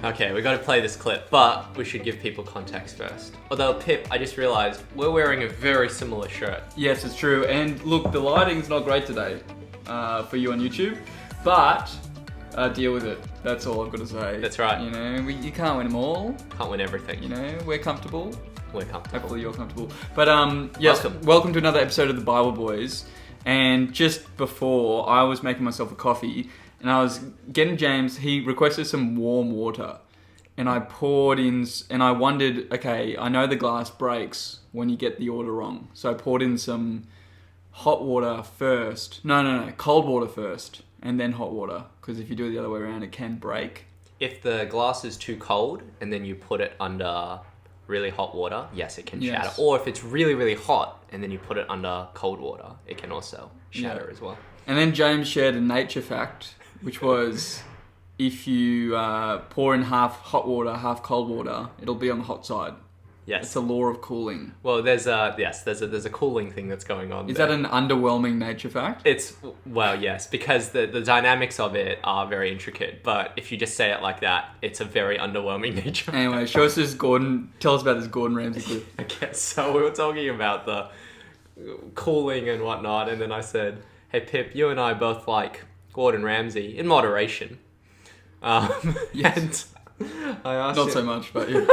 Okay, we got to play this clip, but we should give people context first. Although, Pip, I just realised we're wearing a very similar shirt. Yes, it's true. And look, the lighting's not great today for you on YouTube, but deal with it. That's all I've got to say. That's right. You know, you can't win them all. Can't win everything. You know, we're comfortable. We're comfortable. Hopefully you're comfortable. But yes, welcome to another episode of the Bible Boys. And just before, I was making myself a coffee, and I was getting James, he requested some warm water. And I poured in, and I wondered, okay, I know the glass breaks when you get the order wrong. So I poured in some hot water first. No, cold water first, and then hot water. Because if you do it the other way around, it can break. If the glass is too cold, and then you put it under really hot water, yes, it can shatter. Or if it's really, really hot, and then you put it under cold water, it can also shatter as well. And then James shared a nature fact, which was if you pour in half hot water, half cold water, it'll be on the hot side. Yes. It's a law of cooling. Well, there's a cooling thing that's going on. Is that an underwhelming nature fact? Yes, because the dynamics of it are very intricate, but if you just say it like that, it's a very underwhelming nature. Anyway, tell us about this Gordon Ramsay clip. Okay, so we were talking about the cooling and whatnot, and then I said, hey Pip, you and I both like Gordon Ramsay in moderation. Yes. And I asked Not so much, but yeah.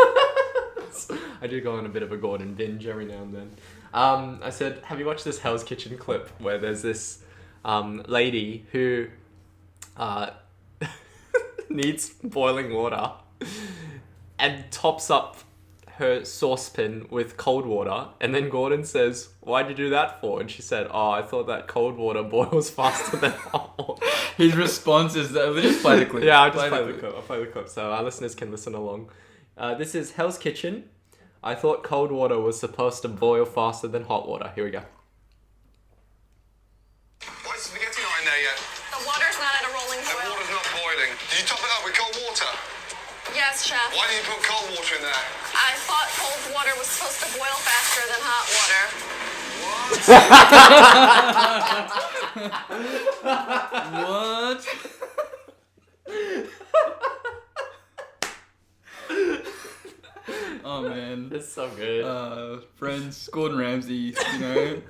I do go on a bit of a Gordon binge every now and then. I said, have you watched this Hell's Kitchen clip where there's this lady who needs boiling water and tops up her saucepan with cold water, and then Gordon says, why'd you do that for? And she said, I thought that cold water boils faster than hot water. His response is that, we'll just play the clip. Yeah, I'll play the clip so our listeners can listen along. This is Hell's Kitchen. I thought cold water was supposed to boil faster than hot water. Here we go. Why is spaghetti not in there yet? The water's not at a rolling boil. The water's not boiling. Did you top it up with cold water? Yes, chef. Why did you put cold water in there? I thought cold water was supposed to boil faster than hot water. What? Oh man, It's so good. friends, Gordon Ramsay, you know,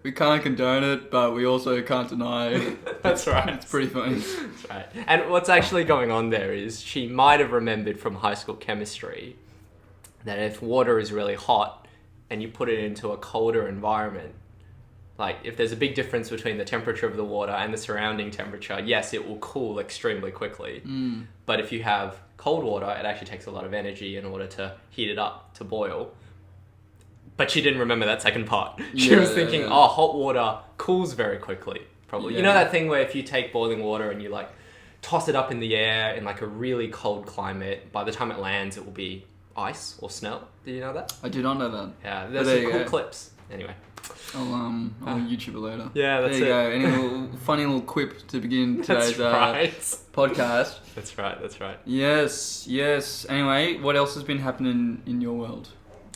we can't condone it, but we also can't deny it. That's right. It's pretty funny. That's right. And what's actually going on there is she might have remembered from high school chemistry that if water is really hot and you put it into a colder environment, like if there's a big difference between the temperature of the water and the surrounding temperature, yes, it will cool extremely quickly. But if you have cold water, it actually takes a lot of energy in order to heat it up to boil. But she didn't remember that second part. She was thinking, hot water cools very quickly, probably. Yeah. You know that thing where if you take boiling water and you like toss it up in the air in like a really cold climate, by the time it lands, it will be ice or snow. Did you know that? I did not know that. Yeah, there's some cool clips. Anyway. I'll YouTube it later. Yeah, that's there you it. go. Any little funny little quip to begin today's podcast. That's right. Yes. Anyway, what else has been happening in your world?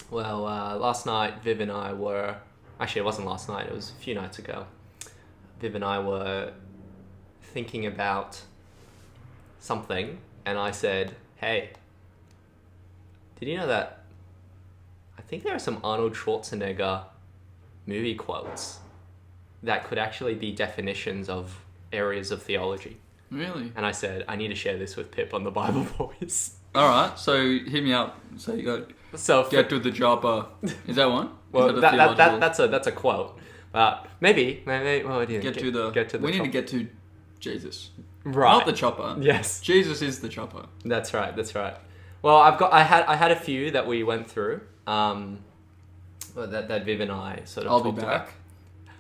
Well, last night, Viv and I were... Actually, it wasn't last night. It was a few nights ago. Viv and I were thinking about something, and I said, hey, did you know that I think there are some Arnold Schwarzenegger movie quotes that could actually be definitions of areas of theology? Really? And I said, I need to share this with Pip on the Bible Boys. Alright, so hit me up. So you go, get to the chopper. Is that one? Well, that's a quote. Maybe, well, what do you think? Get to the we need to get to Jesus. Right. Not the chopper. Yes. Jesus is the chopper. That's right. Well, I had a few that we went through, that Viv and I sort of talked about.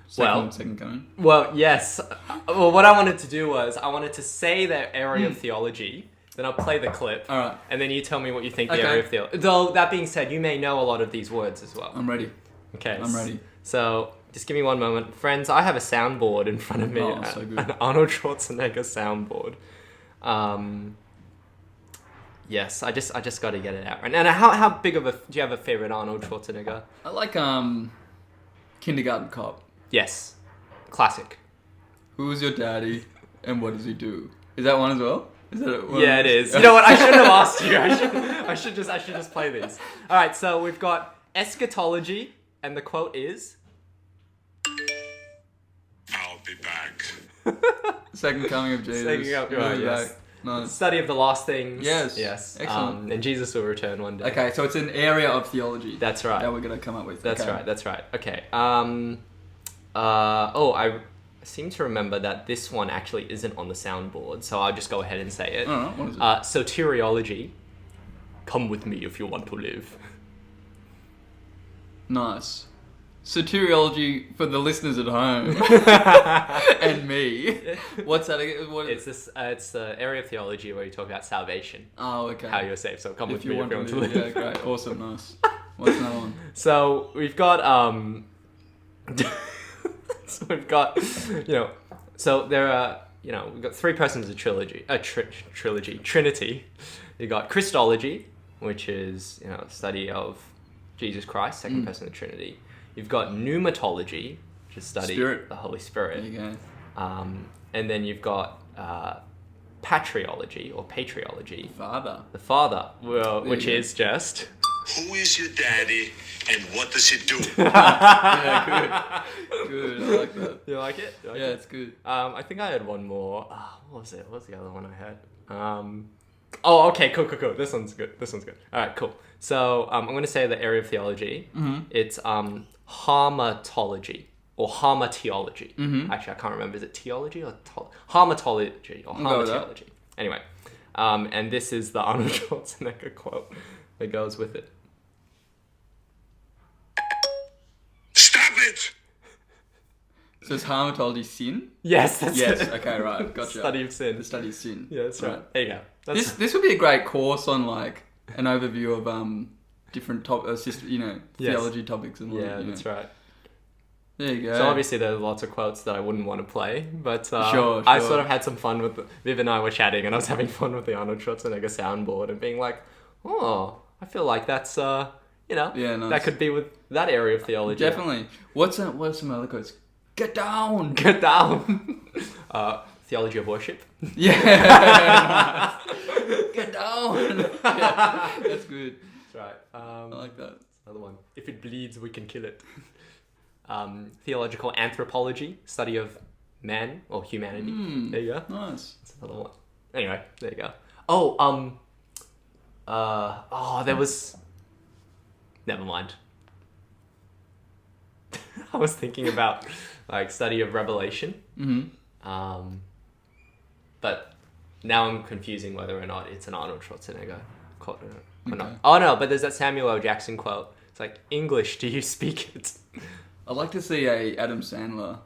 Second coming. Well, yes. Well, what I wanted to do was I wanted to say the area of theology, then I'll play the clip, all right, and then you tell me what you think the area of theology. Though that being said, you may know a lot of these words as well. I'm ready. Okay. I'm ready. So just give me one moment, friends. I have a soundboard in front of me. So good. An Arnold Schwarzenegger soundboard. Yes, I just got to get it out. And how big of do you have a favorite Arnold Schwarzenegger? I like Kindergarten Cop. Yes, classic. Who's your daddy and what does he do? Is that one as well? Is that Yeah, it is. You know what? I shouldn't have asked you. I should just play these. All right, so we've got eschatology, and the quote is, I'll be back. Second coming of Jesus. Second coming, right, yes. Nice. study of the last things. Yes. Yes. Excellent. And Jesus will return one day. Okay, so it's an area of theology. That's right. That we're going to come up with. That's okay. right. That's right. Okay. I seem to remember that this one actually isn't on the soundboard, so I'll just go ahead and say it. Oh, what is it? Soteriology. Come with me if you want to live. Nice. Soteriology for the listeners at home and me. What's that again? It's this. It's the area of theology where you talk about salvation. Oh, okay. How you're saved. So come with If you me want if you to want to live. Yeah, great. Awesome. Nice. What's another one? So we've got so we've got so there are we've got three persons of trilogy Trinity. You got Christology, which is study of Jesus Christ, second person of the Trinity. You've got pneumatology, which is study Spirit. the Holy Spirit. There you go. And then you've got patriology or patriology, Father. the Father, which you go. is just Who is your daddy and what does he do? Yeah, good. Good. I like that. you like it? You like Yeah, it? it's good. I think I had one more. What was it? What was the other one I had? Oh, okay, cool. This one's good. All right, cool. So I'm going to say the area of theology. Mm-hmm. It's hamartology or hamartiology. Mm-hmm. Actually, I can't remember. Is it theology or hamartology or We'll go with that. hamartiology? Anyway, and this is the Arnold Schwarzenegger quote that goes with it. Stop it! So is hamartology sin? Yes, that's Yes. it. Okay, right. Gotcha. Study of sin. The study of sin. Yeah, that's right. There you go. That's This would be a great course on like an overview of different theology topics and all yeah, that, that's right. There you go. So obviously there are lots of quotes that I wouldn't want to play, but Sure. I sort of had some fun with Viv and I were chatting, and I was having fun with the Arnold Schwarzenegger soundboard and being like, oh, I feel like that's Yeah, nice. that could be with that area of theology. Definitely. What are some other quotes? Get down. Get down. Theology of worship. Yeah. Get down. Yeah, that's good. That's right. I like that. Another one. If it bleeds, we can kill it. Theological anthropology, study of man or humanity. There you go. Nice. That's another one. Anyway, there you go. There was. Never mind. I was thinking about like study of Revelation. Mm-hmm. But now I'm confusing whether or not it's an Arnold Schwarzenegger quote or not. Okay. Oh no, but there's that Samuel L. Jackson quote. It's like, English, do you speak it? I'd like to see a Adam Sandler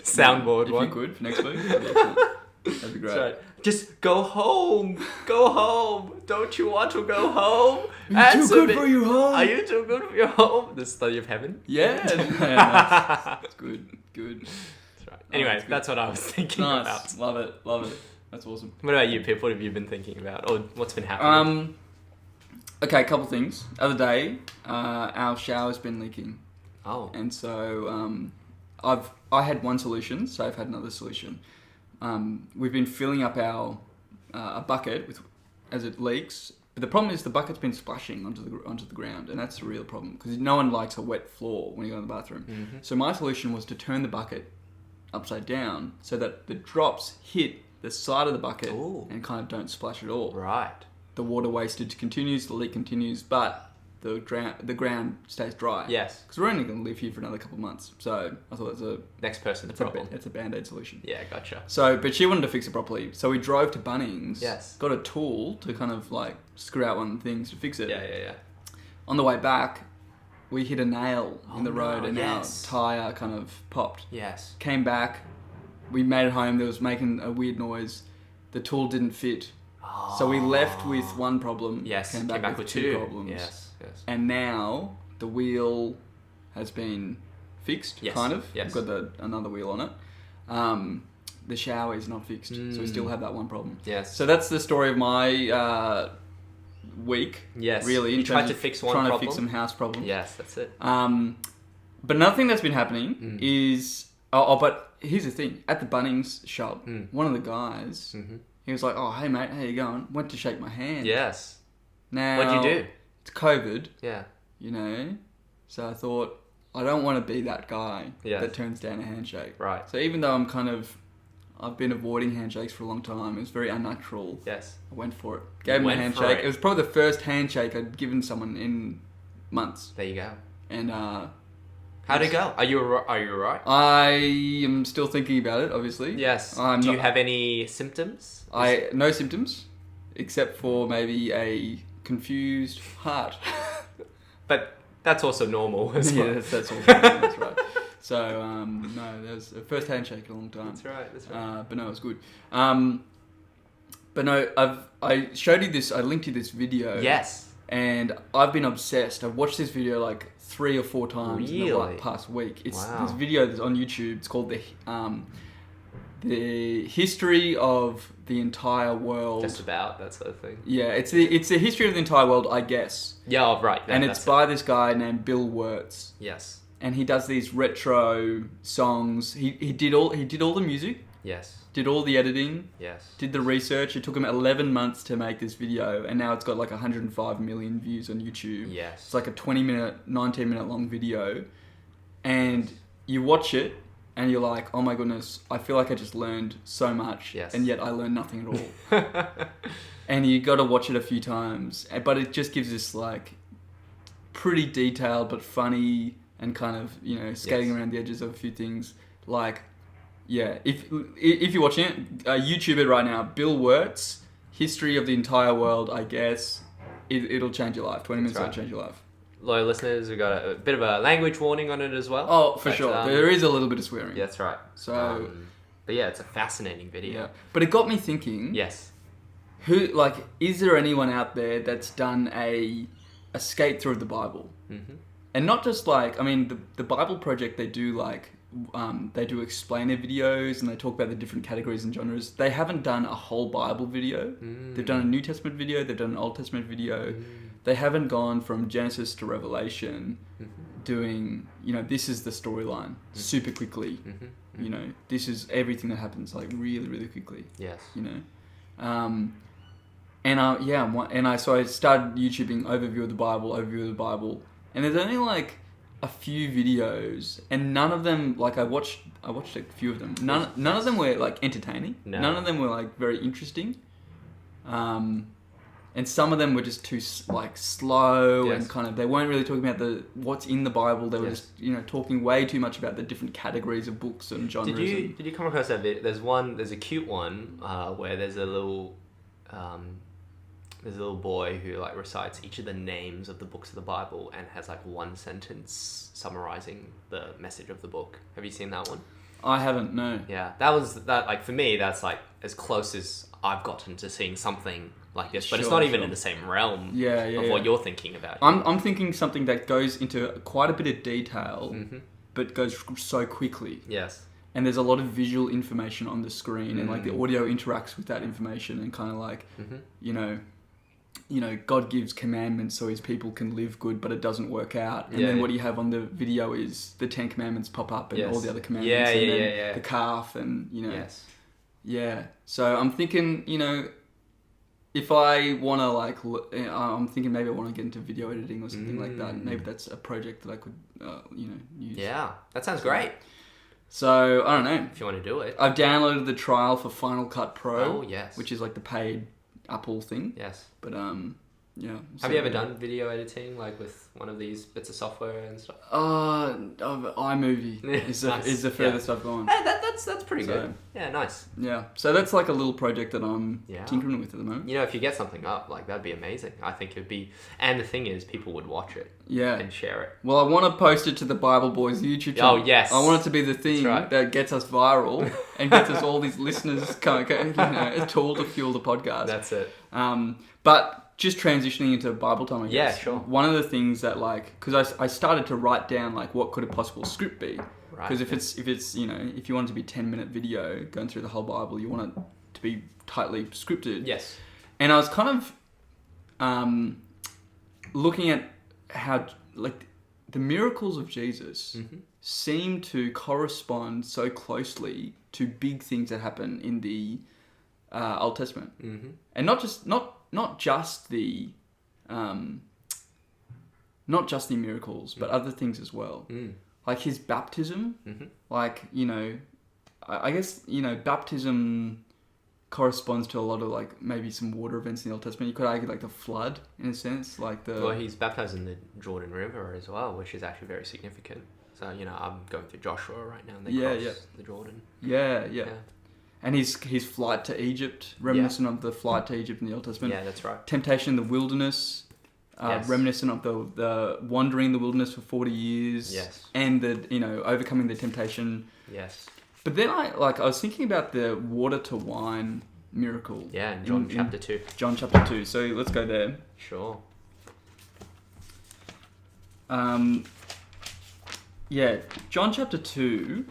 Soundboard if one. you could for next week. That'd be excellent. That'd be great. That's right. Just go home. Go home. Don't you want to go home? Are you too Answer good me. for your home? Are you too good for your home? The study of heaven. Yeah. Nice. It's good. Good. That's right. Anyway, that's good. that's what I was thinking Nice. about. Love it. That's awesome. What about you, Pip? What have you been thinking about? Or what's been happening? Okay, a couple things. Other day, our shower's been leaking. Oh. And so I had one solution, so I've had another solution. We've been filling up our a bucket as it leaks, but the problem is the bucket's been splashing onto the ground, and that's the real problem because no one likes a wet floor when you go to the bathroom. Mm-hmm. So my solution was to turn the bucket upside down so that the drops hit the side of the bucket Ooh. and kind of don't splash at all. Right. The water wastage continues, the leak continues, but the ground stays dry. Yes. Because we're only going to live here for another couple of months. So I thought Next person's problem. it's a band-aid solution. Yeah, gotcha. So, but she wanted to fix it properly. So we drove to Bunnings. Yes. Got a tool to kind of like screw out one of the things to fix it. Yeah. On the way back, we hit a nail in the Oh, road no, and yes. our tyre kind of popped. Yes. Came back, we made it home. There was making a weird noise. The tool didn't fit. So we left with one problem. Yes. Came back with two problems. Yes. And now the wheel has been fixed, Yes, kind of. yes. We've got another wheel on it. The shower is not fixed, so we still have that one problem. Yes. So that's the story of my week. Yes. Really, in You tried terms to of fix one trying problem? to fix some house problems. Yes, that's it. But another thing that's been happening is... but here's the thing. At the Bunnings shop, one of the guys, He was like, "Oh, hey mate, how you going?" Went to shake my hand. Yes. Now, What'd you do? It's COVID, Yeah. you know. So I thought I don't want to be that guy Yes. that turns down a handshake. Right. So even though I've been avoiding handshakes for a long time, it was very unnatural. Yes. I went for it. Gave him a went for handshake. it. It was probably the first handshake I'd given someone in months. There you go. And How'd it go? Are you alright? I am still thinking about it, obviously. Yes. I'm Do you not- have any symptoms? No symptoms, except for maybe a confused heart. But that's also normal as well. Yeah, that's all. That's right. So no, that was the first handshake in a long time. That's right. But no, it was good. But no, I showed you this. I linked you this video. Yes. And I've been obsessed. I've watched this video like 3 or 4 times in the Really? past week. It's Wow. this video that's on YouTube. It's called the history of the entire world. Just about that sort of thing. Yeah, it's the history of the entire world, I guess. Yeah, oh, right. And it's by this guy named Bill Wirtz. Yes. And he does these retro songs. He did all the music, Yes. did all the editing, Yes. did the research. It took him 11 months to make this video, and now it's got like 105 million views on YouTube. Yes. It's like a 19-minute long video, and you watch it, and you're like, oh my goodness, I feel like I just learned so much, Yes. and yet I learned nothing at all. And you got to watch it a few times, but it just gives this like pretty detailed but funny and kind of, you know, skating Yes. around the edges of a few things. Like, yeah, if you're watching it, YouTube it right now. Bill Wirtz, history of the entire world, I guess. It'll change your life. 20 minutes right. will change your life. Loyal listeners, we've got a bit of a language warning on it as well. Oh, for But, sure. There is a little bit of swearing. Yeah, that's right. So, But yeah, it's a fascinating video. yeah. But it got me thinking. Yes. Is there anyone out there that's done a skate through of the Bible? Mm-hmm. And not just like, I mean, the Bible Project, they do like, they do explainer videos and they talk about the different categories and genres. They haven't done a whole Bible video. They've done a New Testament video. They've done an Old Testament video. They haven't gone from Genesis to Revelation doing, you know, this is the storyline super quickly. You know, this is everything that happens like really, really quickly. Yes. You know, so I started YouTubing overview of the Bible, and there's only like a few videos, and none of them, like I watched a few of them. None of them were like entertaining. No. None of them were like very interesting. And some of them were just too like slow Yes. and kind of, they weren't really talking about what's in the Bible. They were Yes. just, you know, talking way too much about the different categories of books and genres. Did you come across that bit? There's a cute one where there's a little boy who like recites each of the names of the books of the Bible and has like one sentence summarizing the message of the book. Have you seen that one? I haven't, no. Yeah, that like for me that's like as close as I've gotten to seeing something like this, but it's Sure, not even sure. in the same realm Yeah, of what yeah. you're thinking about. I'm thinking something that goes into quite a bit of detail, but goes so quickly. Yes. And there's a lot of visual information on the screen, and like the audio interacts with that information, and kind of like, you know, God gives commandments so His people can live good, but it doesn't work out. And Yeah, then yeah. what you have on the video is the 10 commandments pop up, and Yes. all the other commandments, Yeah, and yeah, then yeah. the calf, and you know, Yes. yeah. So I'm thinking, you know, if I want to like, I'm thinking maybe I want to get into video editing or something like that. Maybe that's a project that I could, you know, use. Yeah, that sounds great. So I don't know. If you want to do it. I've downloaded the trial for Final Cut Pro. Oh, yes. Which is like the paid Apple thing. Yes. But yeah. Have you ever done video editing like with one of these bits of software and stuff? iMovie is the Nice. is the furthest I've gone. Hey, that's pretty So- good. Yeah, nice. Yeah. So that's like a little project that I'm Yeah. tinkering with at the moment. You know, if you get something up, like that'd be amazing. I think it'd be, and the thing is, people would watch it Yeah. and share it. Well, I want to post it to the Bible Boys YouTube channel. Oh, yes. I want it to be the thing right. that gets us viral and gets us all these listeners kind of, you know, a tool to fuel the podcast. That's it. But just transitioning into Bible time, I Yeah, guess. sure. One of the things that like, because I started to write down like what could a possible script be. Right. Because if it's you know, if you want it to be 10-minute video going through the whole Bible, you want it to be tightly scripted. Yes. And I was kind of looking at how like the miracles of Jesus seem to correspond so closely to big things that happen in the Old Testament, and not just the miracles, but other things as well. Like his baptism, like, you know, I guess, you know, baptism corresponds to a lot of, like, maybe some water events in the Old Testament. You could argue, like, the flood, in a sense, like the... Well, he's baptized in the Jordan River as well, which is actually very significant. So, you know, I'm going through Joshua right now, and they cross the Jordan. Yeah. And his flight to Egypt, reminiscent of the flight to Egypt in the Old Testament. Yeah, that's right. Temptation in the wilderness, reminiscent of the wandering in the wilderness for 40 years. Yes. And the, you know, overcoming the temptation. Yes. But then I was thinking about the water to wine miracle. Yeah, in John chapter 2. John chapter 2. So let's go there. Sure. John chapter 2.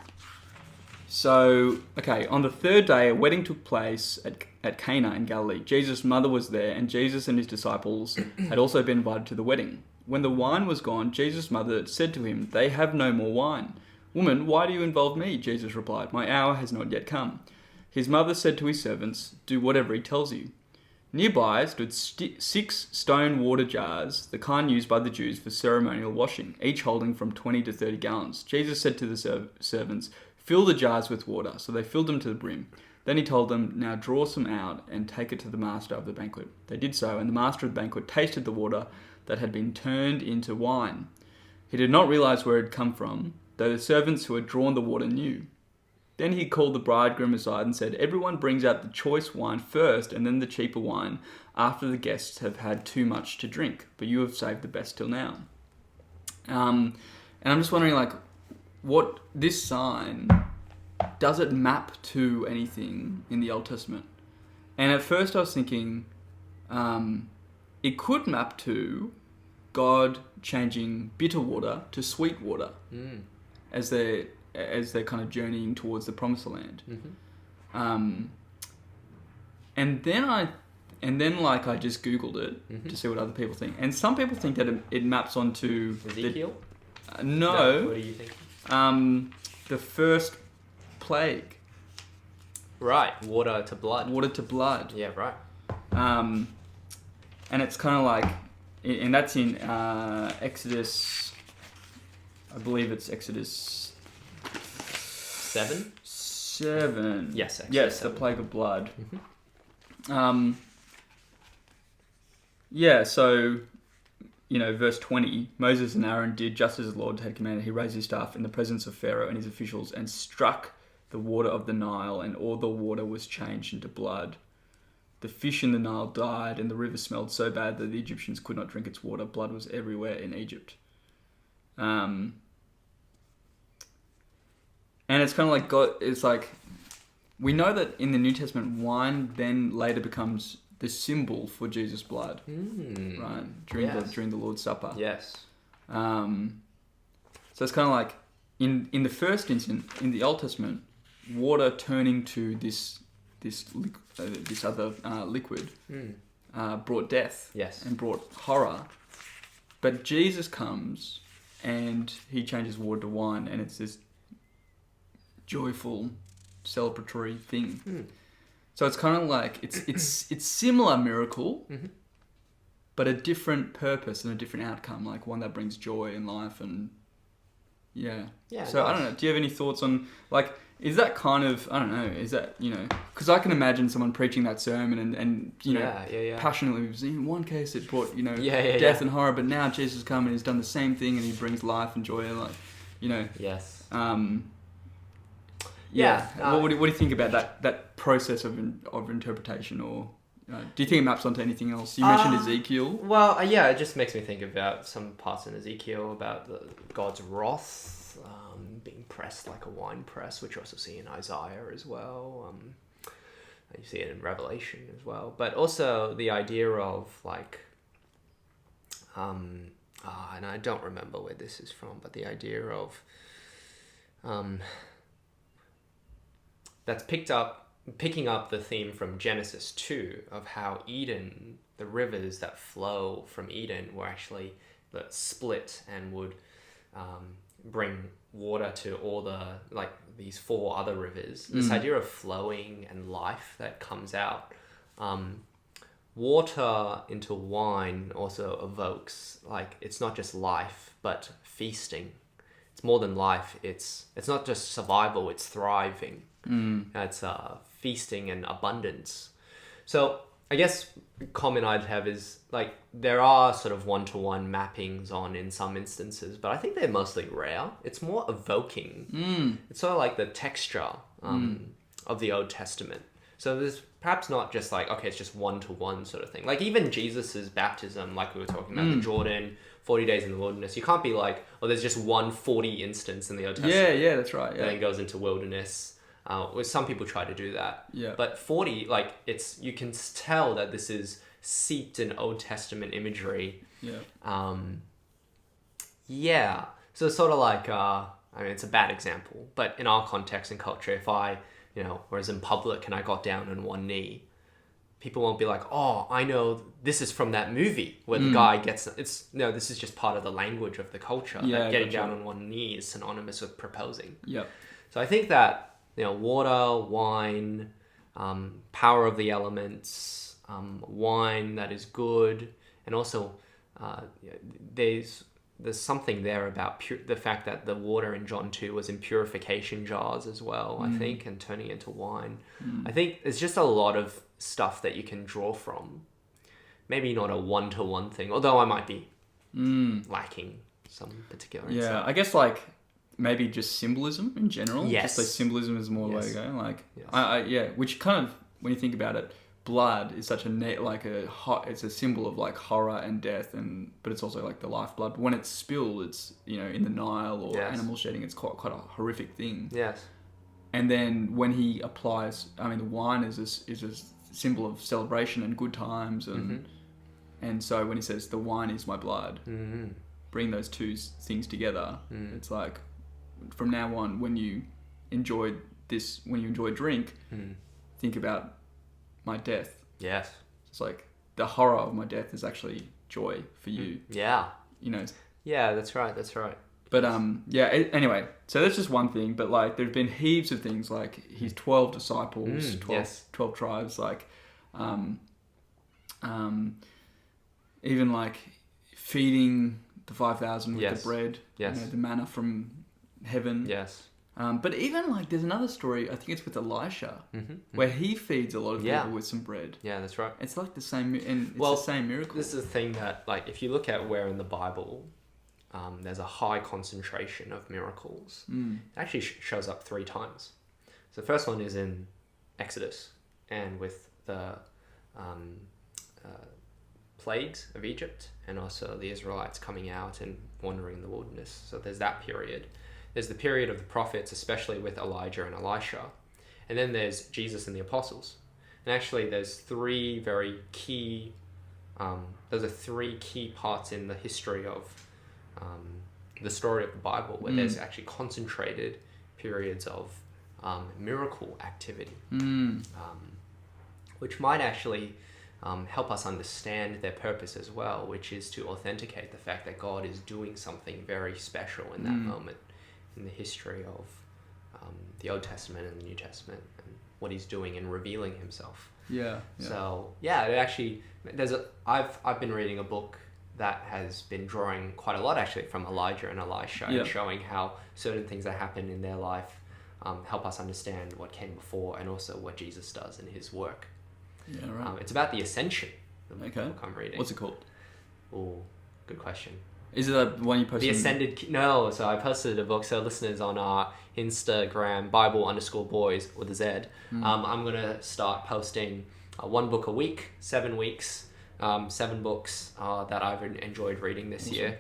So, okay, on the third day, a wedding took place at Cana in Galilee. Jesus' mother was there, and Jesus and his disciples had also been invited to the wedding. When the wine was gone, Jesus' mother said to him, "They have no more wine." "Woman, why do you involve me?" Jesus replied, "My hour has not yet come." His mother said to his servants, "Do whatever he tells you." Nearby stood 6 stone water jars, the kind used by the Jews for ceremonial washing, each holding from 20 to 30 gallons. Jesus said to the servants, "Fill the jars with water." So they filled them to the brim. Then he told them, "Now draw some out and take it to the master of the banquet." They did so, and the master of the banquet tasted the water that had been turned into wine. He did not realize where it had come from, though the servants who had drawn the water knew. Then he called the bridegroom aside and said, "Everyone brings out the choice wine first, and then the cheaper wine after the guests have had too much to drink. But you have saved the best till now." And I'm just wondering, like, what this sign, does it map to anything in the Old Testament? And at first I was thinking, it could map to God changing bitter water to sweet water as they're kind of journeying towards the promised land. And then I just Googled it to see what other people think. And some people think that it maps onto Ezekiel? No. What do you think? The first plague. Right, water to blood. Water to blood. Yeah, right. And it's kind of like, and that's in Exodus, I believe it's Exodus 7? 7. Yes, Exodus yes, 7. the plague of blood. So, you know, verse 20, Moses and Aaron did just as the Lord had commanded. He raised his staff in the presence of Pharaoh and his officials and struck the water of the Nile, and all the water was changed into blood. The fish in the Nile died, and the river smelled so bad that the Egyptians could not drink its water. Blood was everywhere in Egypt. And it's kind of like God, it's like, we know that in the New Testament, wine then later becomes the symbol for Jesus' blood, right? During the Lord's Supper. Yes. So it's kind of like, in the first instant, in the Old Testament, water turning to this other liquid brought death, yes, and brought horror. But Jesus comes and he changes water to wine, and it's this joyful, celebratory thing. So it's kind of like it's similar miracle, but a different purpose and a different outcome, like one that brings joy in life and yeah. So I don't know. Do you have any thoughts on, like, is that kind of, I don't know, is that, you know, because I can imagine someone preaching that sermon and you know, passionately, in one case it brought, you know, death and horror, but now Jesus has come and he's done the same thing and he brings life and joy and, like, you know. Yes. What do you think about that process of interpretation, or do you think it maps onto anything else? You mentioned Ezekiel. Well, it just makes me think about some parts in Ezekiel about God's wrath being pressed like a wine press, which you also see in Isaiah as well. You see it in Revelation as well. But also the idea of, like, and I don't remember where this is from, but the idea of that's picking up the theme from Genesis 2 of how Eden, the rivers that flow from Eden were actually split and would bring water to all the, like, these 4 other rivers, this idea of flowing and life that comes out. Water into wine also evokes, like, it's not just life, but feasting. It's more than life. It's not just survival, it's thriving. It's feasting and abundance. So I guess the comment I'd have is, like, there are sort of one-to-one mappings on in some instances, but I think they're mostly rare. It's more evoking. It's sort of like the texture of the Old Testament. So there's perhaps not just like, okay, it's just one-to-one sort of thing. Like even Jesus's baptism, like we were talking about, the Jordan, 40 days in the wilderness. You can't be like, oh, there's just one 40 instance in the Old Testament. Yeah, that's right. Yeah. And then goes into wilderness. Some people try to do that. Yeah. But 40, like, you can tell that this is seeped in Old Testament imagery. Yeah. Yeah. So it's sort of like, I mean, it's a bad example, but in our context and culture, if I, whereas in public and I got down on one knee, people won't be like, oh, I know this is from that movie where the guy gets, this is just part of the language of the culture. Yeah, that getting down on one knee is synonymous with proposing. Yeah. So I think that, water, wine, power of the elements, wine that is good, and also there's something there about the fact that the water in John 2 was in purification jars as well, I think, and turning into wine. I think there's just a lot of stuff that you can draw from. Maybe not a one-to-one thing, although I might be lacking some particular insight. Yeah, I guess like maybe just symbolism in general. Yes. Just like symbolism is more Yes. way to go. Like, Yes. which kind of, when you think about it, blood is such it's a symbol of like horror and death, but it's also like the lifeblood. When it's spilled, it's, in the Nile or Yes. animal shedding, it's quite a horrific thing. Yes. And then when he applies, I mean, the wine is a symbol of celebration and good times, and so when he says the wine is my blood, bring those two things together. It's like, from now on, when you enjoy drink, think about my death. Yes. It's like the horror of my death is actually joy for you. Yeah. Yeah, that's right. But anyway, so that's just one thing. But like, there've been heaps of things, like his 12 disciples, 12 tribes, like, even like feeding the 5,000 with the bread, the manna from heaven. Yes. But even like, there's another story, I think it's with Elisha, where he feeds a lot of people with some bread. Yeah, that's right. It's like the same, and it's the same miracle. This is the thing that, like, if you look at where in the Bible, there's a high concentration of miracles. It actually shows up 3 times. So the first one is in Exodus, and with the plagues of Egypt, and also the Israelites coming out and wandering in the wilderness. So there's that period. There's the period of the prophets, especially with Elijah and Elisha. And then there's Jesus and the apostles. And actually there's 3 very key, those are 3 key parts in the history of the story of the Bible, where there's actually concentrated periods of miracle activity, which might actually help us understand their purpose as well, which is to authenticate the fact that God is doing something very special in that moment in the history of the Old Testament and the New Testament, and what he's doing in revealing himself. Yeah. So it actually, I've been reading a book that has been drawing quite a lot actually from Elijah and Elisha, and showing how certain things that happen in their life help us understand what came before, and also what Jesus does in his work. Yeah, right. It's about the ascension, the book I'm reading. What's it called? Oh, good question. Is it the one you posted? The Ascended... No, so I posted a book. So listeners on our Instagram, Bible_boys with a Z, I'm going to start posting 1 book a week, 7 weeks, 7 books that I've enjoyed reading this year.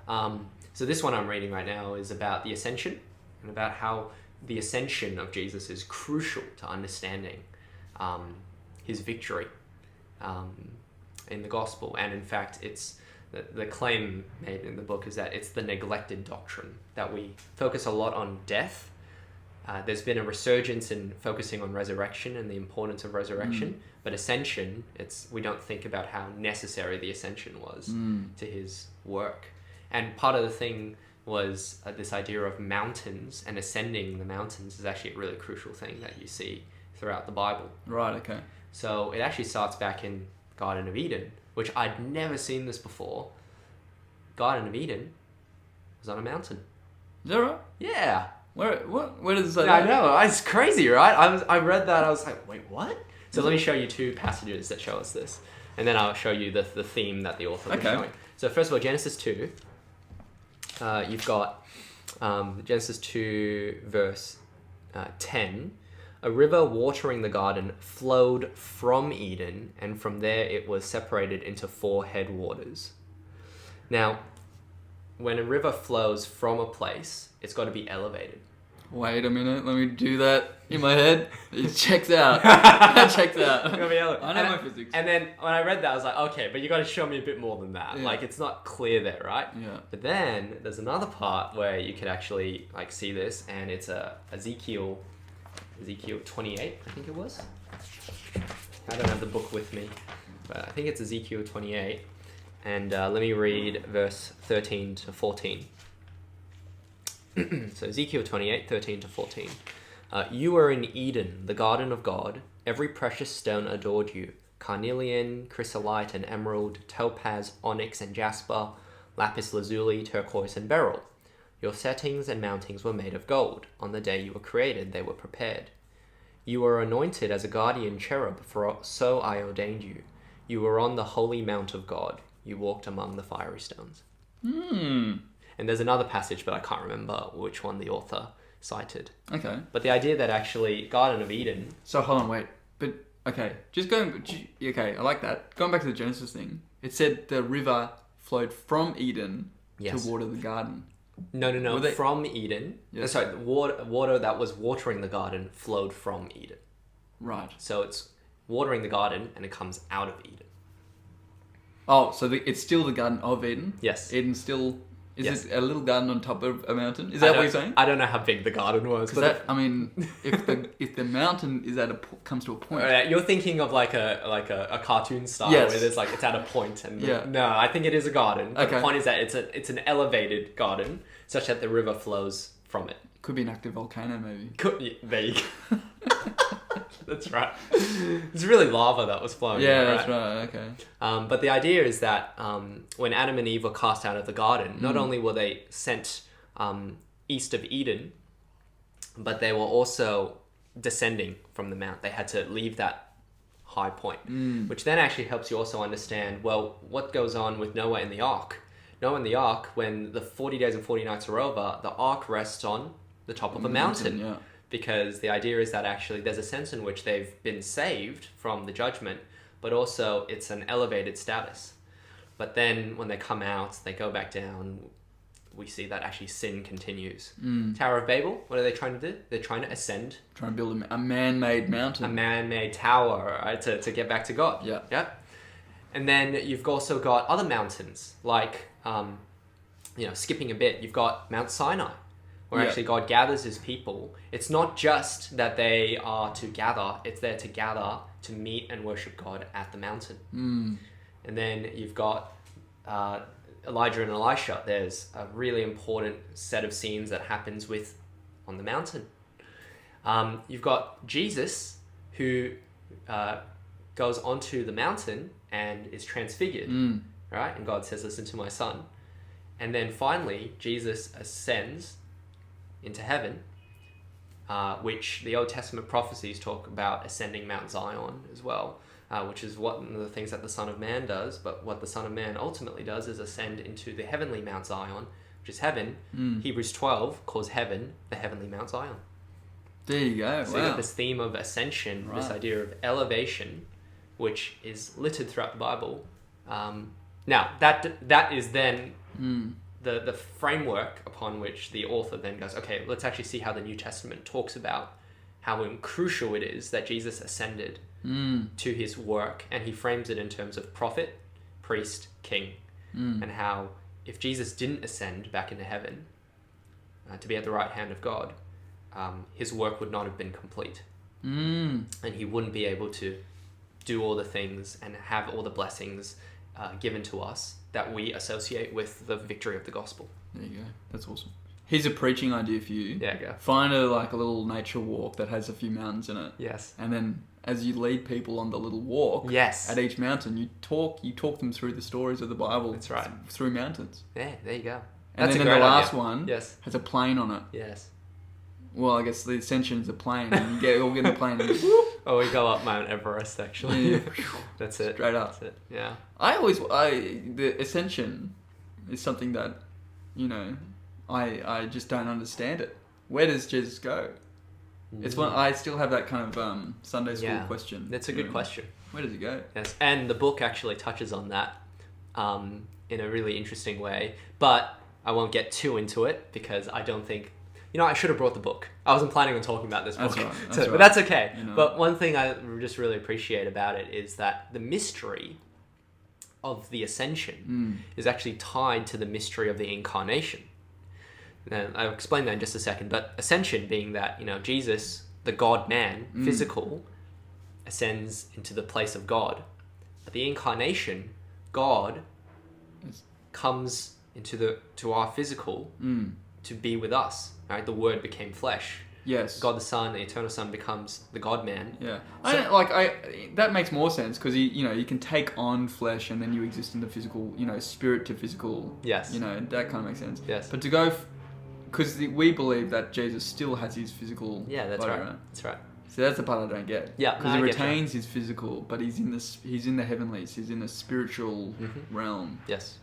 So this one I'm reading right now is about the Ascension, and about how the Ascension of Jesus is crucial to understanding his victory in the gospel. And in fact, it's the claim made in the book is that it's the neglected doctrine, that we focus a lot on death. There's been a resurgence in focusing on resurrection and the importance of resurrection, but ascension, we don't think about how necessary the ascension was to his work. And part of the thing was this idea of mountains, and ascending the mountains is actually a really crucial thing that you see throughout the Bible. Right, okay. So it actually starts back in Garden of Eden, which I'd never seen this before. Garden of Eden was on a mountain. Is that right? Yeah. Where does it say I that? know, it's crazy, right? I read that, I was like, wait, what? So let me show you two passages that show us this. And then I'll show you the theme that the author was showing. So first of all, Genesis 2. You've got Genesis 2, verse 10. A river watering the garden flowed from Eden, and from there it was separated into 4 headwaters. Now, when a river flows from a place, it's got to be elevated. Wait a minute, let me do that in my head. It checks out. It checks out. It's gotta be elevated. I know my physics. And then when I read that, I was like, okay, but you got to show me a bit more than that. Yeah. Like, it's not clear there, right? Yeah. But then there's another part where you could actually like see this, and it's Ezekiel 28, I think it was. I don't have the book with me, but I think it's Ezekiel 28. And let me read verse 13 to 14. So Ezekiel 28, 13 to 14. You were in Eden, the garden of God. Every precious stone adored you. Carnelian, chrysolite and emerald, topaz, onyx and jasper, lapis lazuli, turquoise and beryl. Your settings and mountings were made of gold. On the day you were created, they were prepared. You were anointed as a guardian cherub, for so I ordained you. You were on the holy mount of God. You walked among the fiery stones. And there's another passage, but I can't remember which one the author cited. Okay. But the idea that actually Garden of Eden... So hold on, wait. But, okay, just going... Okay, I like that. Going back to the Genesis thing, it said the river flowed from Eden to water the garden. No. From Eden. Yes. Sorry, the water that was watering the garden flowed from Eden. Right. So it's watering the garden and it comes out of Eden. Oh, so it's still the Garden of Eden? Yes. Eden's still... Is Yes. it a little garden on top of a mountain? Is that what you're saying? I don't know how big the garden was. But I mean, if the mountain is comes to a point... You're thinking of like a cartoon style Yes. where there's like it's at a point and Yeah. no, I think it is a garden. But Okay. the point is that it's an elevated garden such that the river flows from it. Could be an active volcano, maybe. There you go. That's right. It's really lava that was flowing. Yeah, there, that's right. Okay. But the idea is that when Adam and Eve were cast out of the garden, not only were they sent east of Eden, but they were also descending from the mount. They had to leave that high point, which then actually helps you also understand, well, what goes on with Noah and the ark. Noah and the ark, when the 40 days and 40 nights are over, the ark rests on the top of a mountain. Yeah. Because the idea is that actually there's a sense in which they've been saved from the judgment, but also it's an elevated status. But then when they come out, they go back down, we see that actually sin continues. Tower of Babel, what are they trying to do? They're trying to ascend. Trying to build a man-made mountain. A man-made tower, right, to get back to God. Yeah. Yeah. And then you've also got other mountains, like, skipping a bit, you've got Mount Sinai, where actually God gathers his people. It's not just that they are to gather, it's there to gather, to meet and worship God at the mountain. And then you've got Elijah and Elisha. There's a really important set of scenes that happens on the mountain. You've got Jesus, who goes onto the mountain and is transfigured, right? And God says, listen to my son. And then finally, Jesus ascends into heaven, which the Old Testament prophecies talk about ascending Mount Zion as well, which is one of the things that the Son of Man does. But what the Son of Man ultimately does is ascend into the heavenly Mount Zion, which is heaven. Hebrews 12 calls heaven the heavenly Mount Zion. There you go. So you got this theme of ascension, this idea of elevation, which is littered throughout the Bible. Now, that is then the framework upon which the author then goes, okay, let's actually see how the New Testament talks about how crucial it is that Jesus ascended to his work, and he frames it in terms of prophet, priest, king, and how if Jesus didn't ascend back into heaven to be at the right hand of God, his work would not have been complete. And he wouldn't be able to do all the things and have all the blessings given to us that we associate with the victory of the gospel. There you go. That's awesome. Here's a preaching idea for you. Yeah, go. Find a little nature walk that has a few mountains in it. Yes. And then as you lead people on the little walk, yes, at each mountain, you talk them through the stories of the Bible. That's right. Through mountains. Yeah, there you go. And That's then the last one has a plane on it. Yes. Well, I guess the ascension is a plane, and you all get in the plane. And oh, we go up Mount Everest, actually. Yeah. That's it. Straight up. That's it. Yeah. The ascension is something that, I just don't understand it. Where does Jesus go? It's one I still have that kind of Sunday school question. That's a good question. Where does he go? Yes, and the book actually touches on that in a really interesting way. But I won't get too into it because I don't think... I should have brought the book. I wasn't planning on talking about this book. That's right. But that's okay. But one thing I just really appreciate about it is that the mystery of the ascension is actually tied to the mystery of the incarnation. And I'll explain that in just a second. But ascension being that, Jesus, the God-man, physical, ascends into the place of God. But the incarnation, God comes to our physical to be with us. Right? The Word became flesh. Yes. God the Son, the Eternal Son, becomes the God-man. Yeah. So, that makes more sense because you can take on flesh and then you exist in the physical, spirit to physical. Yes. That kind of makes sense. Yes. But to go, because we believe that Jesus still has his physical. Yeah, that's body, right. That's right. So that's the part I don't get. Yeah. Because he retains his physical, but he's in the heavenlies. He's in the spiritual realm. Yes.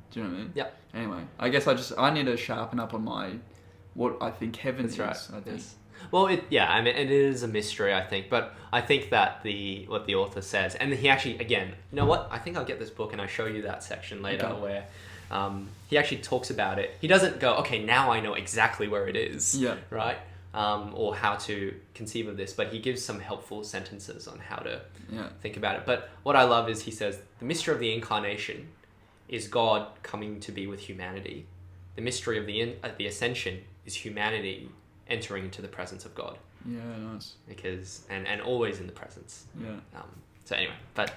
Do you know what I mean? Yeah. Anyway, I guess I need to sharpen up on what I think heaven is. Right. I think. Yes. Well, it is a mystery, I think, but I think that what the author says, and he actually, again, you know what? I think I'll get this book and I'll show you that section later where he actually talks about it. He doesn't go, okay, now I know exactly where it is, right? Or how to conceive of this, but he gives some helpful sentences on how to think about it. But what I love is he says, the mystery of the incarnation is God coming to be with humanity. The mystery of the ascension is humanity entering into the presence of God. Yeah, nice. Because and always in the presence. Yeah. So anyway, but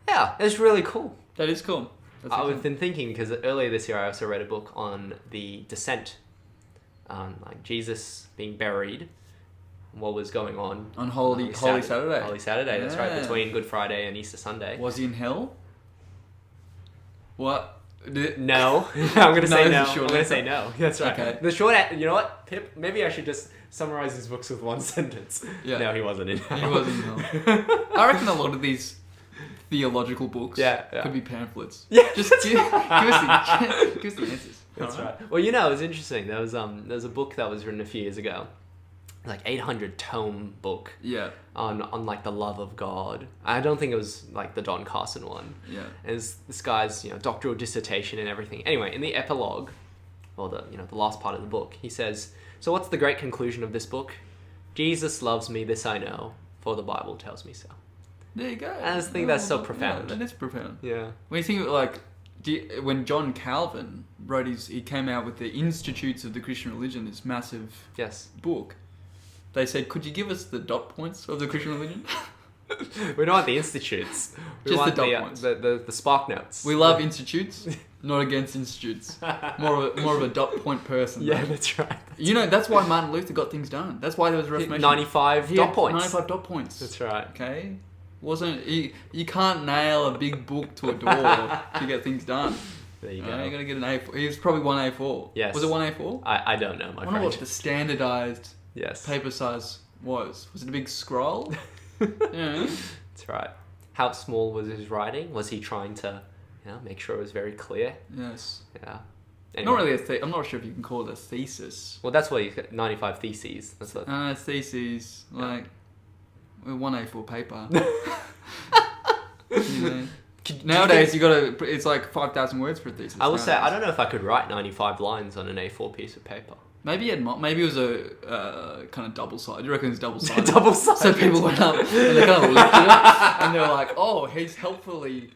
yeah, it's really cool. That is cool. I've been thinking because earlier this year I also read a book on the descent, like Jesus being buried, what was going on Holy Saturday. Holy Saturday, that's right, between Good Friday and Easter Sunday. Was he in hell? What? No. I'm going to say no. I'm short going to say no. That's right. Okay. The short you know what, Pip? Maybe I should just summarize his books with one sentence. Yeah. No, he wasn't in hell. He wasn't in hell. I reckon a lot of these theological books could be pamphlets. Yeah. Just give us the answers. That's right. Well, it's interesting. There was a book that was written a few years ago, like 800 tome book. Yeah. On like the love of God. I don't think it was like the Don Carson one. Yeah. And it's this guy's doctoral dissertation and everything. Anyway, in the epilogue, or the last part of the book, he says, "So what's the great conclusion of this book? Jesus loves me, this I know, for the Bible tells me so." There you go. And I just think that's so profound. Yeah, that is profound. Yeah. When you think when John Calvin wrote he came out with the Institutes of the Christian Religion, this massive book. They said, could you give us the dot points of the Christian religion? We don't want the institutes. We Just want the dot points. The spark notes. We love institutes, not against institutes. More of a dot point person. Yeah, though. that's right. That's why Martin Luther got things done. That's why there was a Reformation. 95 dot points. 95 dot points. That's right. Okay? You can't nail a big book to a door to get things done. There you go. You gotta get an A4. He was probably 1A4. Yes. Was it 1A4? I don't know, my I friend. wonder what the standardized paper size was. Was it a big scroll? Yeah. That's right. How small was his writing? Was he trying to make sure it was very clear? Yes. Yeah. Anyway. Not really I'm not sure if you can call it a thesis. Well, that's what you got, 95 theses. That's what... theses, like, 1A4 paper. Nowadays, it's like 5,000 words for a thesis. I will say, I don't know if I could write 95 lines on an A4 piece of paper. Maybe it was a kind of double-sided. You reckon it's double-sided? Double-sided. So people went up and they kind of looked at it and they were like, oh, he's helpfully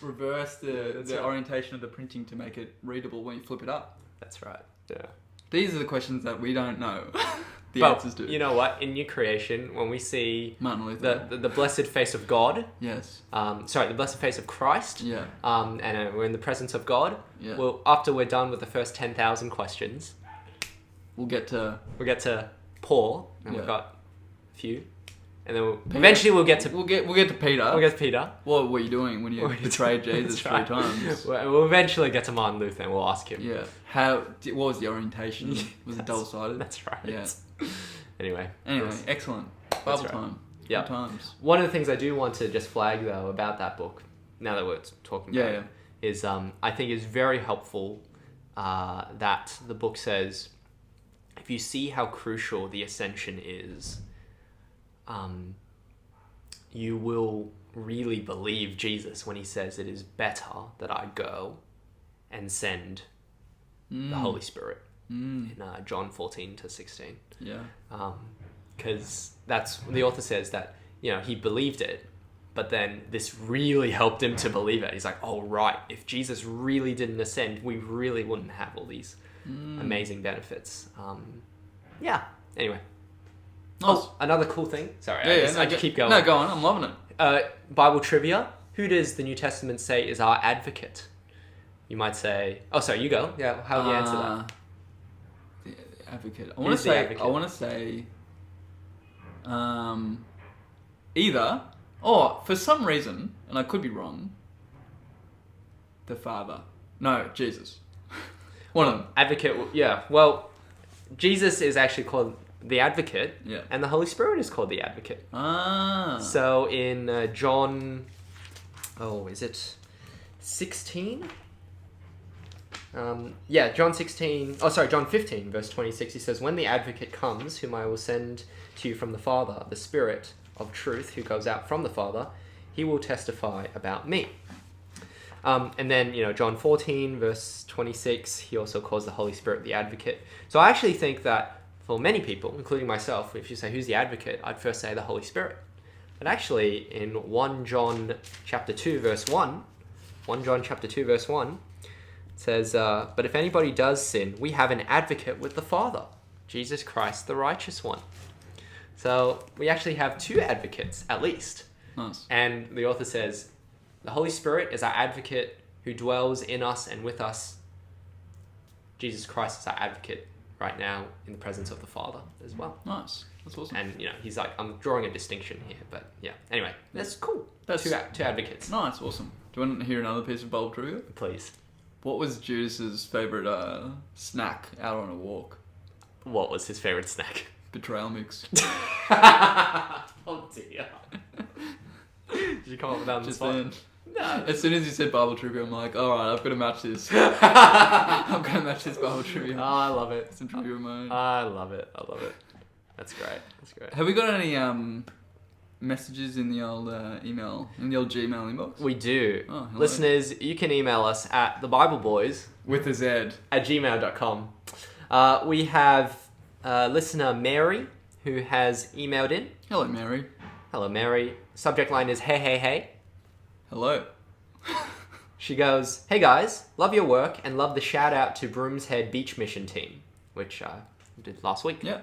reversed the orientation of the printing to make it readable when you flip it up. That's right. Yeah. These are the questions that we don't know. the But answers to. you know what? In new creation, when we see Martin Luther. the blessed face of God, Yes. the blessed face of Christ, Yeah. and we're in the presence of God. Yeah. Well, after we're done with the first 10,000 questions, We'll get to. we'll get to Paul, and Yeah. we've got a few, and then eventually we'll get to We'll get to Peter. we'll get to Peter. What were you doing when you betrayed Jesus That's 3 right. times? We'll eventually get to Martin Luther, and we'll ask him. Yeah. What was the orientation? Was it double-sided? That's right. Yeah. Anyway, Excellent. Bible right. time. Yeah. Good times. one of the things I do want to just flag though about that book, now that we're talking about it, is I think it's very helpful that the book says, if you see how crucial the ascension is, you will really believe Jesus when he says it is better that I go and send the Holy Spirit in John 14-16. Yeah. Because that's the author says that, you know, he believed it, but then this really helped him to believe it. He's like, oh right, if Jesus really didn't ascend, we really wouldn't have all these amazing benefits. Anyway. Nice. Oh, another cool thing. Sorry, Yeah, I just keep going. No, go on. I'm loving it. Bible trivia. Who does the New Testament say is our advocate? You might say, oh, sorry, you go. Yeah, how do you answer that? The advocate. I Who's want to the say. advocate? I want to say. Either, or for some reason, and I could be wrong. The Father. No, Jesus. One of them. Advocate, yeah. Well, Jesus is actually called the advocate, Yeah. and the Holy Spirit is called the advocate. Ah. So in John, is it 16? John 16. Oh, sorry, John 15, verse 26. He says, "When the advocate comes, whom I will send to you from the Father, the Spirit of truth, who goes out from the Father, he will testify about me." And then, John 14, verse 26, he also calls the Holy Spirit the advocate. So I actually think that for many people, including myself, if you say, who's the advocate? I'd first say the Holy Spirit. But actually, in 1 John chapter 2, verse 1, it says, "But if anybody does sin, we have an advocate with the Father, Jesus Christ, the righteous one." So we actually have two advocates, at least. Nice. And the author says, the Holy Spirit is our advocate who dwells in us and with us. Jesus Christ is our advocate right now in the presence of the Father as well. Nice. That's awesome. And, he's like, I'm drawing a distinction here, but yeah. Anyway, that's cool. That's two advocates. Nice. Awesome. Do you want to hear another piece of Bible trivia? Please. What was Judas's favorite snack out on a walk? What was his favorite snack? Betrayal mix. Oh dear. Did you come up with that on the Just spot? then. No. As soon as you said Bible trivia, I'm like, all right, I've got to match this. I'm going to match this Bible trivia. Oh, I love it. Some trivia of mine. I love it. That's great. Have we got any messages in the old email, in the old Gmail inbox? We do. Oh, hello. Listeners, you can email us at thebibleboys@gmail.com. We have listener Mary, who has emailed in. Hello, Mary. Hello, Mary. Subject line is, hey, hey, hey. Hello. She goes, "Hey guys, love your work and love the shout out to Broom's Head Beach Mission team," which I did last week. Yeah.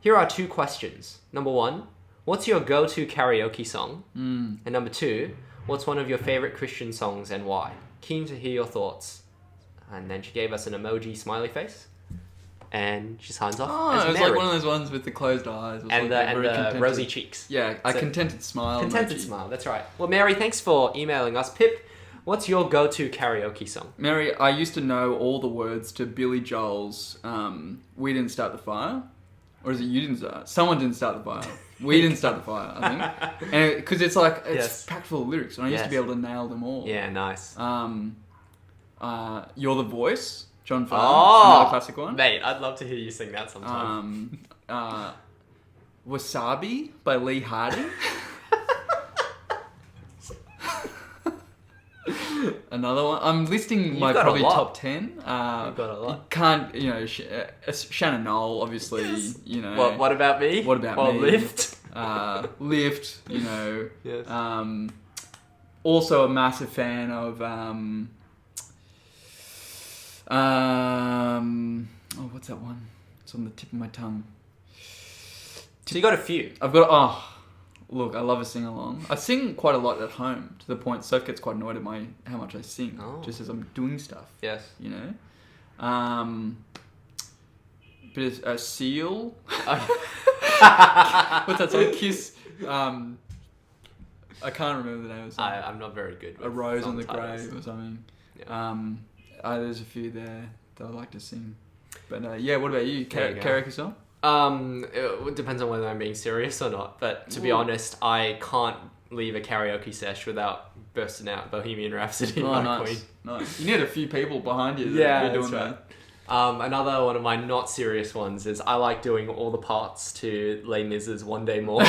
Here are two questions. Number one, what's your go-to karaoke song? And number two, what's one of your favorite Christian songs and why? Keen to hear your thoughts. And then she gave us an emoji smiley face. And she signs off Oh, as it was Mary. like one of those ones with the closed eyes. It was and like very the contented. rosy cheeks. Yeah, a So- contented smile. Contented emoji. smile, that's right. Well, Mary, thanks for emailing us. Pip, what's your go-to karaoke song? Mary, I used to know all the words to Billy Joel's "We Didn't Start the Fire," or is it "You Didn't Start"? Someone didn't start the fire. We didn't start the fire, I think. And because it's like Yes. packed full of lyrics, and I used to Yes. be able to nail them all. Yeah, nice. "You're the Voice," John Farr, Oh, another classic one. Mate, I'd love to hear you sing that sometime. "Wasabi" by Lee Hardy. Another one. I'm listing my got a probably lot. top 10. You've got a lot. You can't, Shannon Knoll, obviously, Yes. What about me? What about or me? Lift? Lift, Yes. Also a massive fan of, what's that one? It's on the tip of my tongue. So you got a few. Look, I love a sing-along. I sing quite a lot at home, to the point Soph gets quite annoyed at how much I sing, just as I'm doing stuff. Yes. You know? But a seal? What's that song? Kiss. I can't remember the name of the song. I'm not very good with A Rose song on the titles. Grave or something. Yeah. There's a few there that I like to sing. But what about you? There you go. Karaoke song? It depends on whether I'm being serious or not. But to be honest, I can't leave a karaoke sesh without bursting out Bohemian Rhapsody by Queen. Nice. You need a few people behind you Yeah, you're doing that's that. Another one of my not serious ones is I like doing all the parts to Les Mis's One Day More.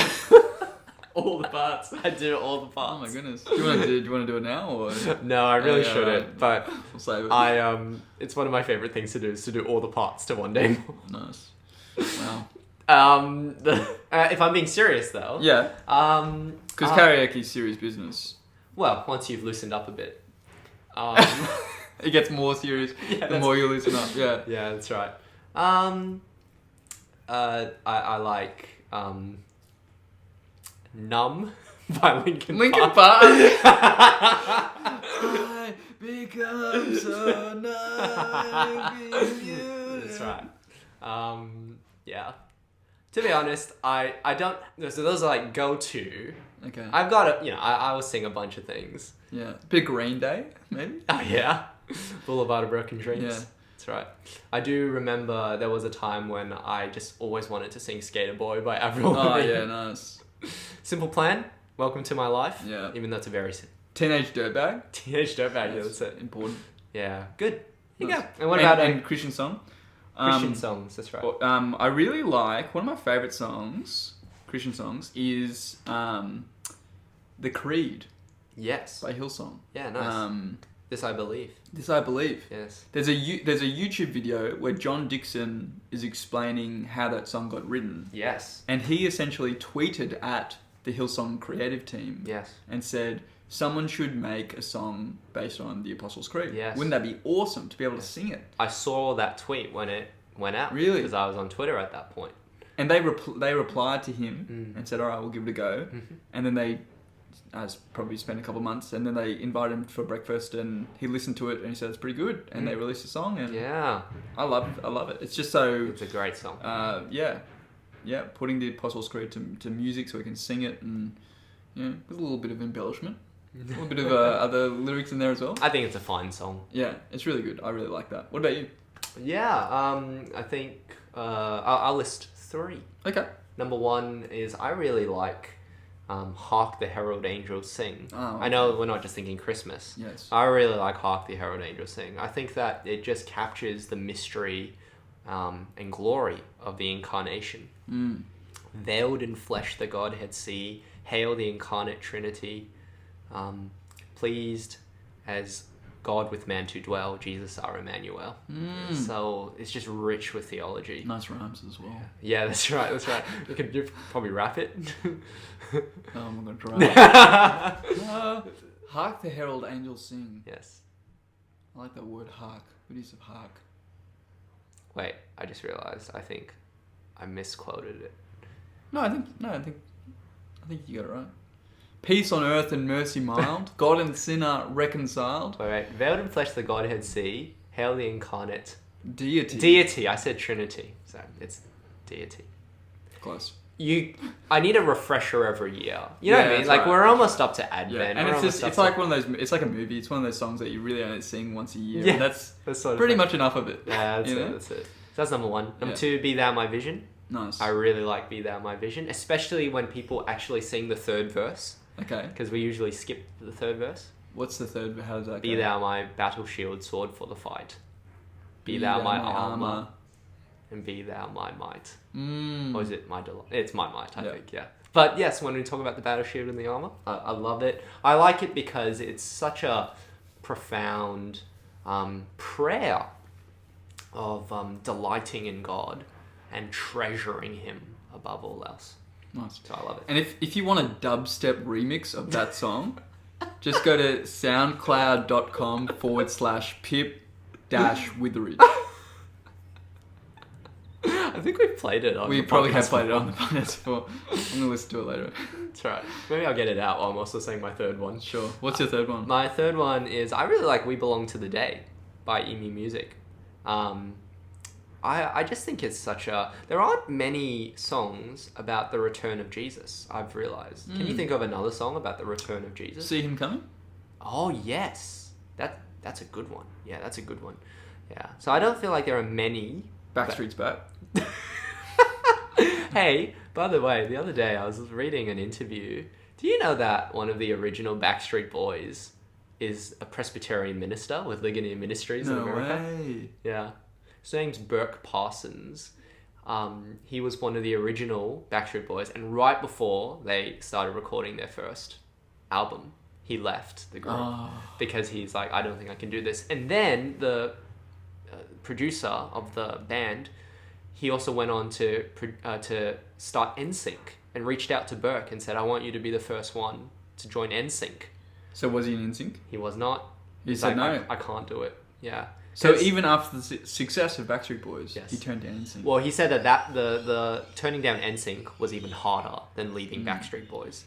All the parts. I do all the parts. Oh my goodness. Do you want to do it now or? No, I really shouldn't. Right. But We'll save it. it's one of my favorite things to do is to do all the parts to One Day More. Nice. Wow. If I'm being serious though. Yeah. Because karaoke's serious business. Well, once you've loosened up a bit. It gets more serious the more you loosen up. Yeah. Yeah, that's right. I like Numb by Linkin Park. I become so numb in you. That's right. Yeah. To be honest, I don't. So those are like go-to. Okay. I've got I will sing a bunch of things. Yeah. Big Green Day, maybe? Oh yeah. Boulevard of Broken Dreams. Yeah. That's right. I do remember there was a time when I just always wanted to sing Skater Boy by Avril Lavigne. Oh yeah, nice. Simple Plan. Welcome to my life. Yeah. Even though it's a very Teenage Dirtbag. Teenage Dirtbag. Yeah, that's it. Important. Yeah. Good. There you Nice. go. And what about and Christian song? Christian songs? That's right. I really like one of my favorite songs, Christian songs, is "The Creed" Yes. by Hillsong. Yeah. Nice. This I believe. This I believe. Yes. There's a YouTube video where John Dixon is explaining how that song got written, Yes. and he essentially tweeted at the Hillsong creative team Yes. and said, someone should make a song based on the Apostles' Creed. Yes. Wouldn't that be awesome to be able to sing it? I saw that tweet when it went out. Really? Because I was on Twitter at that point. And they replied to him and said, all right, we'll give it a go. Mm-hmm. And then they probably spent a couple of months, and then they invited him for breakfast, and he listened to it and he said it's pretty good, and they released a song, and Yeah. I love it. It's just so It's a great song. putting the Apostles' Creed to music so we can sing it, and with a little bit of embellishment, a little bit of other lyrics in there as well. I think it's a fine song. Yeah, it's really good. I really like that. What about you? Yeah. I think I'll list 3. Okay. Number 1 is I really like Hark the Herald Angels Sing. Oh, I know we're not just thinking Christmas. Yes. I really like Hark the Herald Angels Sing. I think that it just captures the mystery and glory of the incarnation. Veiled in flesh the Godhead see, hail the incarnate Trinity. Pleased as God with man to dwell, Jesus our Emmanuel. So it's just rich with theology. Nice rhymes as well. Yeah, that's right. You could probably rap it. I'm going to try. Hark the herald angels sing. Yes. I like that word hark. Good use of hark. Wait, I just realized. I think I misquoted it. No, I think you got it right. Peace on earth and mercy mild, God and sinner reconciled. Wait. Veiled in flesh the Godhead see, hail the incarnate Deity. Deity. I said Trinity, so it's deity. Close. I need a refresher every year. You know what I mean? that's Like right, we're that's almost up to Advent. Yeah, and We're it's just, almost it's up like to- one of those, it's like a movie. It's one of those songs that you really only sing once a year. Yeah, And that's sort of pretty thing. much enough of it. Yeah, that's you it. know? That's it. So that's number 1. Number Yeah. 2, Be Thou My Vision. Nice. I really like Be Thou My Vision, especially when people actually sing the 3rd verse, Okay. because we usually skip the 3rd verse. What's the third? How does that Be go? Thou my battle shield, sword for the fight. Be Thou my armor, and Be Thou my might. Or is it my delight? It's my might, I think, yeah. But yes, when we talk about the battle shield and the armor, I love it. I like it because it's such a profound prayer of delighting in God and treasuring Him above all else. Nice. So I love it. And if you want a dubstep remix of that song, just go to soundcloud.com/pip-witheridge. I I think we've played it on We the probably have podcast played it on the before. podcast before. I'm gonna listen to it later. That's right. Maybe I'll get it out while I'm also saying my third one. Sure. What's your third one? My third one is I really like We Belong to the Day by Emu Music. I just think it's such a... There aren't many songs about the return of Jesus, I've realised. Can you think of another song about the return of Jesus? See Him Coming? Oh, yes. That's a good one. Yeah, that's a good one. Yeah. So I don't feel like there are many... Backstreet's Back. Hey, by the way, the other day I was reading an interview. Do you know that one of the original Backstreet Boys is a Presbyterian minister with Ligonier Ministries in No America? way. Yeah. His name's Burke Parsons. He was one of the original Backstreet Boys, and right before they started recording their first album, he left the group because he's like, I don't think I can do this. And then the producer of the band, he also went on to start NSYNC and reached out to Burke and said, I want you to be the first one to join NSYNC. So was he in NSYNC? He was not. He He's said like, no. I can't do it. Yeah. So even after the success of Backstreet Boys, Yes. he turned down NSYNC. Well, he said that the turning down NSYNC was even harder than leaving Backstreet Boys.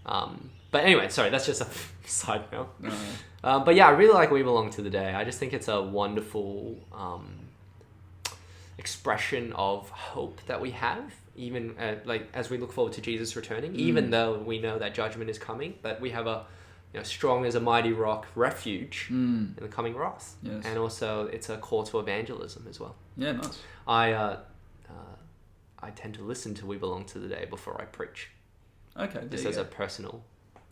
But anyway, sorry, that's just a side note. No. But yeah, I really like We Belong to the Day. I just think it's a wonderful expression of hope that we have, even like as we look forward to Jesus returning, even though we know that judgment is coming, but we have a strong as a mighty rock refuge in the coming wrath. Yes. And also it's a call to evangelism as well. Yeah, nice. I tend to listen to We Belong to the Day before I preach. Okay, there Just you as go. a personal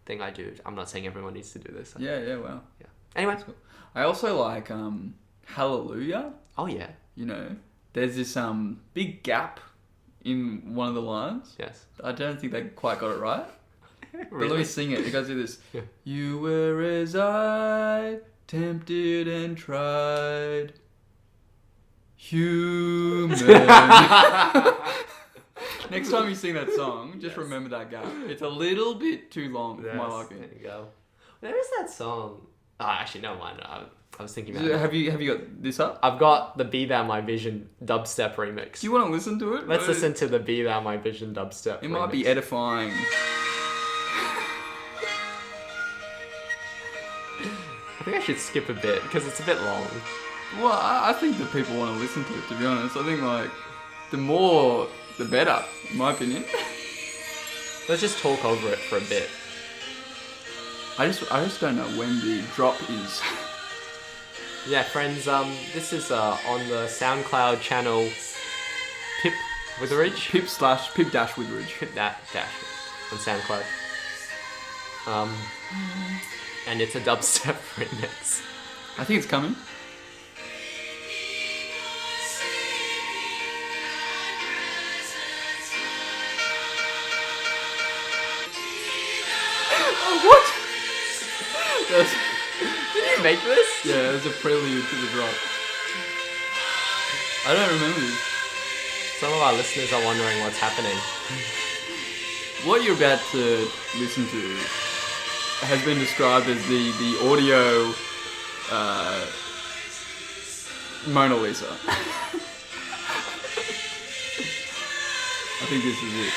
thing I do. I'm not saying everyone needs to do this. Yeah, wow. Yeah. Anyway. Cool. I also like Hallelujah. Oh, yeah. You know, there's this big gap in one of the lines. Yes. I don't think they quite got it right. But let Really? me sing it. It goes like this. Yeah. You were as I, tempted and tried. Human. Next time you sing that song, just remember that gap. It's a little bit too long for my Yes, liking. there you go. There is that song. Oh, actually, no, mine. I was thinking about So it. have you got this up? I've got the Be Thou My Vision dubstep remix. Do you want to listen to it? Let's listen to the Be Thou My Vision dubstep It remix. might be edifying. I think I should skip a bit because it's a bit long. Well, I think that people want to listen to it, to be honest. I think, like, the more, the better, in my opinion. Let's just talk over it for a bit. I just don't know when the drop is. Yeah, friends, this is on the SoundCloud channel Pip Witheridge. Pip-Withridge. Pip that dash on SoundCloud. And it's a dubstep remix. I think it's coming. What? Did you make this? Yeah, there's a prelude to the drop. I don't remember this. Some of our listeners are wondering what's happening. What you're about to listen to has been described as the audio Mona Lisa. I think this is it.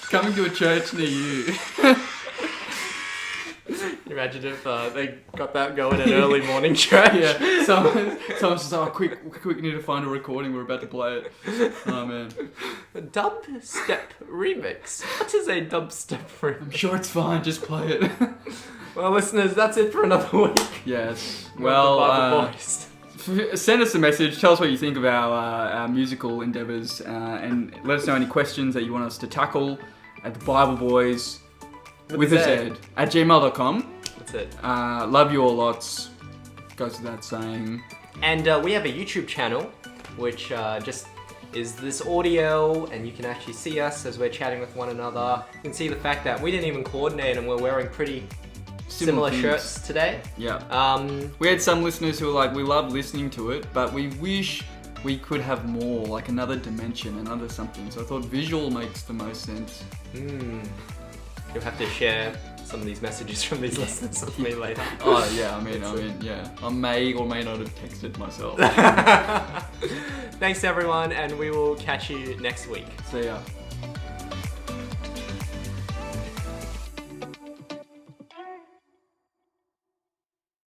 Coming to a church near you. Imagine if they got that going at early morning church. Yeah, someone's just like, quick, need to find a recording, we're about to play it. Oh man. A dubstep remix. What is a dubstep remix? I'm sure it's fine, just play it. Well, listeners, that's it for another week. Yes. The Well, Bible Boys. send us a message, tell us what you think of our musical endeavours, and let us know any questions that you want us to tackle at the Bible Boys with a Z at gmail.com. That's it. Love you all lots. Goes without saying. And we have a YouTube channel, which just is this audio, and you can actually see us as we're chatting with one another. You can see the fact that we didn't even coordinate, and we're wearing pretty similar things. shirts today. Yeah. We had some listeners who were like, we love listening to it, but we wish we could have more, like another dimension, another something. So I thought visual makes the most sense. You'll have to share some of these messages from these listeners with me later. Oh yeah, I mean, yeah. I may or may not have texted myself. Thanks everyone, and we will catch you next week. See ya.